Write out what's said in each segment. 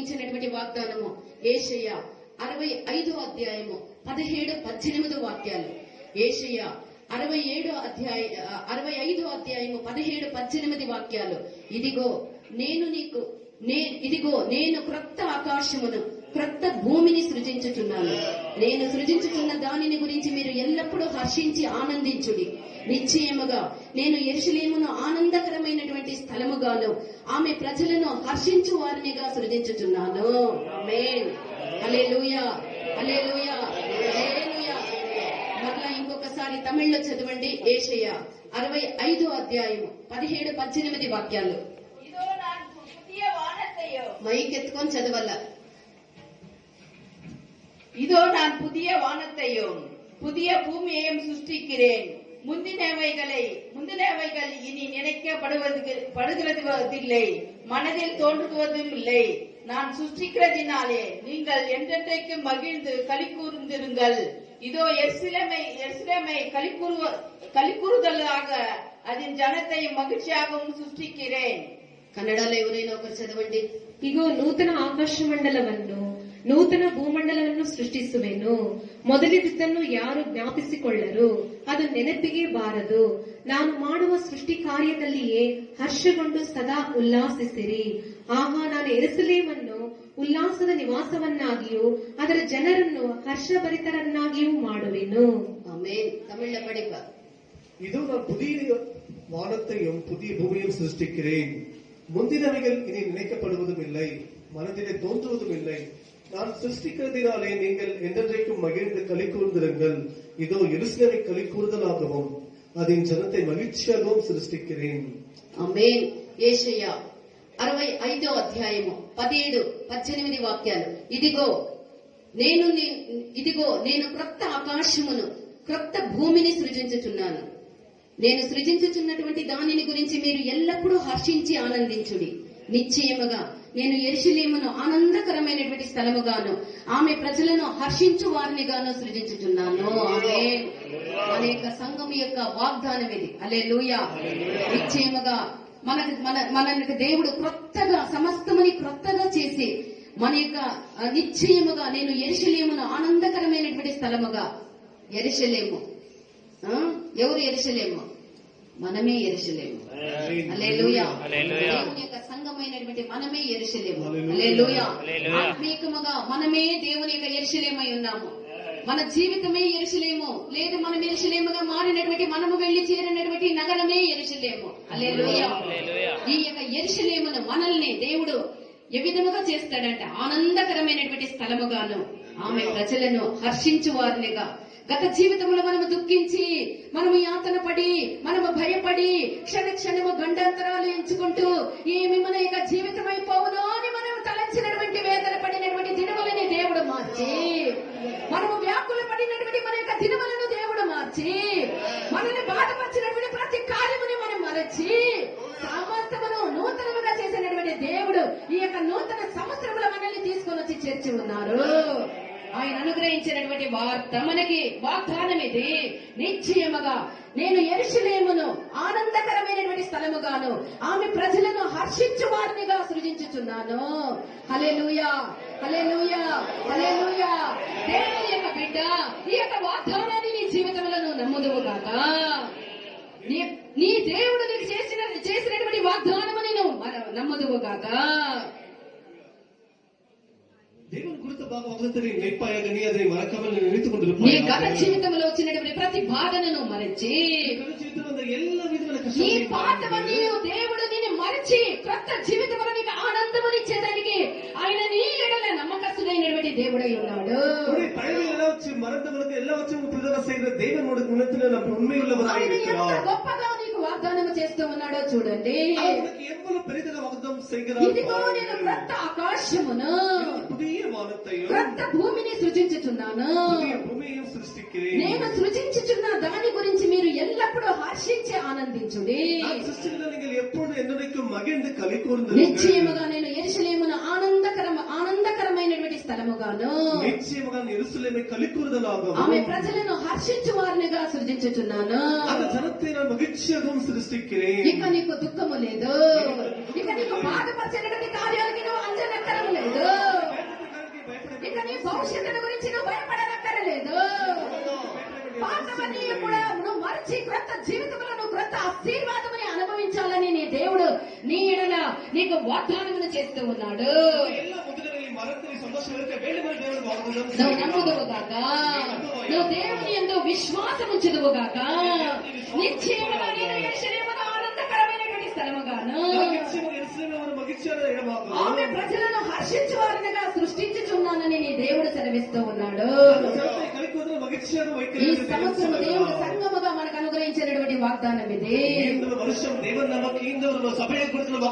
అనుగ్రహించినటువంటి వాగ్దానము యేషయా 65వ అధ్యాయము 17-18 వాక్యాలు. యేషయా 65వ అధ్యాయము 17-18 వాక్యాలు. ఇదిగో నేను క్రొత్త ఆకాశమును క్రొత్త భూమిని సృజించుచున్నాను. నేను సృజించుచున్న దానిని గురించి మీరు ఎల్లప్పుడూ హర్షించి ఆనందించుడి. నిశ్చయముగా నేను యెరూషలేమును ఆనందకరమైనటువంటి స్థలముగాను ఆమె ప్రజలను హర్షించు వారినిగా సృజించుచున్నాను. ఆమేన్. హల్లెలూయా, హల్లెలూయా, హల్లెలూయా. మరలా ఇంకొకసారి తమిళ్లో చదవండి. యేషయా 65వ అధ్యాయము 17-18 వాక్యాలు. మైక్ ఎత్తుకొని చదవాల. இதோ நான் புதிய வானத்தையும் புதிய பூமியையும் சிருஷ்டிக்கிறேன். முந்தினவைகள் இனி நினைக்கப்படுகிறதில்லை, மனதில் தோன்றுவதும் இல்லை. நான் சிருஷ்டிக்கிறதினாலே நீங்கள் என்றென்றைக்கு மகிழ்ந்து களி கூர்ந்திருங்கள். இதோ எருசலேமை களி கூறுதலாக அதன் ஜனத்தை மகிழ்ச்சியாகவும் சிருஷ்டிக்கிறேன். కన్నడలో ఎవరైనా ఒకరు చదవండి. ఇగో నూతన ఆకాಶ ಮಂಡಲವನ್ನು ನೂತನ ಭೂಮಂಡಲವನ್ನು ಸೃಷ್ಟಿಸುವೆನು. ಮೊದಲಿದ್ದನ್ನು ಯಾರು ಜ್ಞಾಪಿಸಿಕೊಳ್ಳರು, ಅದು ನೆನಪಿಗೆ ಬಾರದು. ನಾನು ಮಾಡುವ ಸೃಷ್ಟಿ ಕಾರ್ಯದಲ್ಲಿಯೇ ಹರ್ಷಗೊಂಡು ಸದಾ ಉಲ್ಲಾಸಿಸಿರಿ. ಆಹಾ, ನಾನು ಯೆರೂಸಲೇಮನ್ನು ಉಲ್ಲಾಸದ ನಿವಾಸವನ್ನಾಗಿಯೂ ಅದರ ಜನರನ್ನು ಹರ್ಷಭರಿತರನ್ನಾಗಿಯೂ ಮಾಡುವೆನು. ஆமென். தமிழ்ல படிப்ப. இதோ நான் புதிய வானத்தையும் புதிய பூமியையும் சிருஷ்டிக்கிறேன். முந்தினவைகள் இனி நினைக்கப்படுவதும் இல்லை, மனதிலே தோன்றுவதும் இல்லை. நான் சிருஷ்டிக்கிறதினாலே நீங்கள் என்றென்றைக்கும் மகிழ்ந்து களி கூர்ந்திருங்கள். இதோ எருசலேமை களி கூறுதலாகவும் அதன் ஜனத்தை மகிழ்ச்சியாகவும் சிருஷ்டிக்கிறேன். ఆమేన్. యేషయా 65వ అధ్యాయము 17-18 వాక్యాలు. ఇదిగో నేను క్రొత్త ఆకాశమును క్రొత్త భూమిని సృజించుచున్నాను. నేను సృజించుచున్నటువంటి దానిని గురించి మీరు ఎల్లప్పుడూ హర్షించి ఆనందించుడి. నిశ్చయముగా నేను యెరూషలేమును ఆనందకరమైనటువంటి స్థలముగాను ఆమె ప్రజలను హర్షించు వారినిగాను సృజించుచున్నాను. ఆమేన్. అనేక సంఘం యొక్క వాగ్దానం ఇది. హల్లెలూయా. నిశ్చయముగా మనకు దేవుడు క్రొత్తగా సమస్తముని క్రొత్తగా చేసి మన యొక్క నిశ్చయముగా నేను యెరూషలేమును ఆనందకరమైనటువంటి స్థలముగా. యెరూషలేము ఎవరు? యెరూషలేము మనమే. యెరూషలేము. హల్లెలూయా. దేవుని యొక్క సంఘమైనటువంటి మనమే యెరూషలేము. హల్లెలూయా. ఆత్మీయముగా మనమే దేవుని యొక్క యెరూషలేమై ఉన్నాము. మన జీవితమే యెరూషలేము. లేదు, మనం యెరూషలేముగా మారినటువంటి మనము వెళ్లి చేరినటువంటి నగరమే యెరూషలేము. హల్లెలూయా. ఈ యొక్క యెరూషలేమును మనల్ని దేవుడు ఏ విధముగా చేస్తాడంటే ఆనందకరమైనటువంటి స్థలముగాను ఆమె ప్రజలను హర్షించు వారినిగా. గత జీవితంలో మనము దుఃఖించి, మనము యాతన పడి, మనము భయపడి, క్షణము గండాంతరాలు ఎంచుకుంటూ ఏమి మన యొక్క జీవితం అయిపోవునో అని మనం తలంచినటువంటి వేదన పడినటువంటి దినములని దేవుడు మార్చి, మనము వ్యాకుల పడినటువంటి మన యొక్క దినములను దేవుడు మార్చి, మనల్ని బాధపరిచినటువంటి ప్రతి కార్యముని మనం మరచి సమస్తమును నూతనముగా చేసినటువంటి దేవుడు ఈ యొక్క నూతన సంవత్సరంలో మనల్ని తీసుకొని వచ్చి చేర్చి ఉన్నారు. ఆయన అనుగ్రహించినటువంటి వార్త మనకి వాగ్దానం ఇది. నిశ్చయముగా నేను యెరూషలేమును ఆనందకరమైనటువంటి స్థలముగాను ఆమె ప్రజలను హర్షించు వారినిగా సృజించుచున్నాను. హల్లెలూయా, హల్లెలూయా, హల్లెలూయా. దేవుని యొక్క బిడ్డ, ఈ యొక్క వాగ్దానాన్ని నీ జీవితంలో నువ్వు నమ్ముదువు గాక. నీ దేవుడు నీకు చేసినటువంటి వాగ్దానమని నువ్వు నమ్ముదువు గాక. దేవుని గురించి బాగా వాగ్దానం నెప్పాయని అది మరకమని నిలుచుకుంటున్నాను. నీ గత జీవితంలో వచ్చినటువంటి ప్రతి బాధను మరచి, నీ పాతవన్నీ దేవుడు నిన్ను మరచి క్రొత్త జీవితంలో నీకు ఆనందమునిచ్చేదానికి ఆయన నీ ఎడల నమ్మకస్తుడైనటువంటి దేవుడై ఉన్నాడు. గొప్పగా నీకు వాగ్దానం చేస్తూ ఉన్నాడో చూడండి. ఇదిగో నేను క్రొత్త ఆకాశమును క్రొత్త భూమిని సృజించుచున్నాను. నేను సృజించుచున్న దాని గురించి మీరు ఎల్లప్పుడూ హర్షించి ఆనందించుడి. నిశ్చయముగా నేను యెరూషలేమును ఆనందకరమైనటువంటి స్థలముగాను ఆమె ప్రజలను హర్షించు వారినిగా సృజించుచున్నాను. ఇక నీకు దుఃఖము లేదు, ఇక నీకు బాధపరిచేటువంటి కార్యాలకి నువ్వు అంజనక్కరం లేదు. చేస్తూ ఉన్నాడు. ಎಲ್ಲ ಮುದಿನರಲ್ಲಿ ಮರದಲ್ಲಿ ಸಂತೋಷವಿರುತ್ತೆ ಬೇಳೆ ಮೇಲೆ ದೇವರು ವಾಗ್ದಾನ నువ్వు నమ్ముదువుగాక, నువ్వు దేవుని యందు విశ్వాసం ఉంచుదువుగాక. నిశ్చయముగా నేను యెరూషలేమును ఆనందకరమైనటువంటి స్థలముగాను ఆమె ప్రజలను హర్షించువారినిగా సృష్టించుచున్నానని నీ దేవుడు సెలవిస్తూ ఉన్నాడు. ఈ సంవత్సరం దేవుడు సంగముగా మనకు అనుగ్రహించినటువంటి వాగ్దానం ఇది.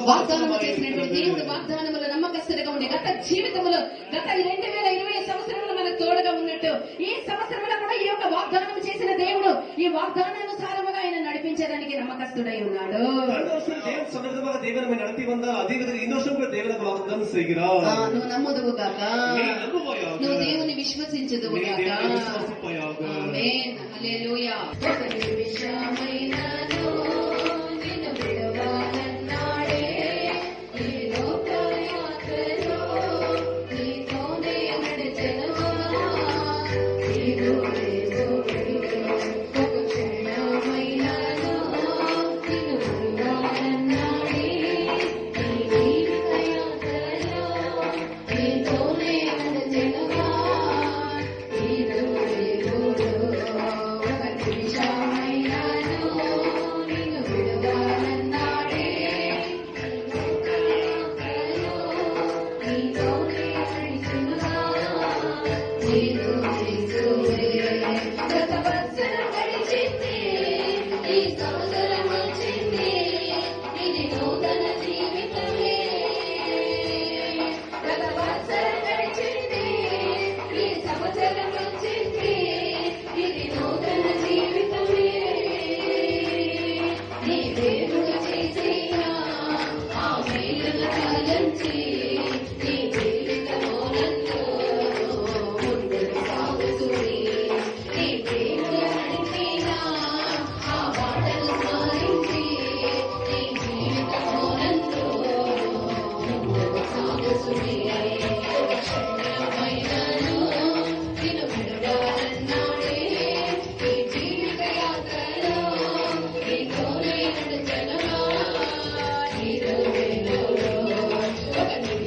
వాగ్దానం చేసినటువంటి దేవుడు వాగ్దానములు నమ్మకస్తులుగా ఉండే గత జీవితంలో గత 2020 సంవత్సరంలో మనకు తోడుగా ఉన్నట్టు ఈ సంవత్సరంలో కూడా ఈ యొక్క వాగ్దానం చేసిన దేవుడు ఈ వాగ్దానానుసారముగా ఆయన నడిపించడానికి నమ్మకస్తుడై ఉన్నాడు. నువ్వు నమ్ముదువుగాక, నువ్వు దేవుని విశ్వసించుదువుగాక. ఆమేన్, హల్లెలూయా.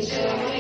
Show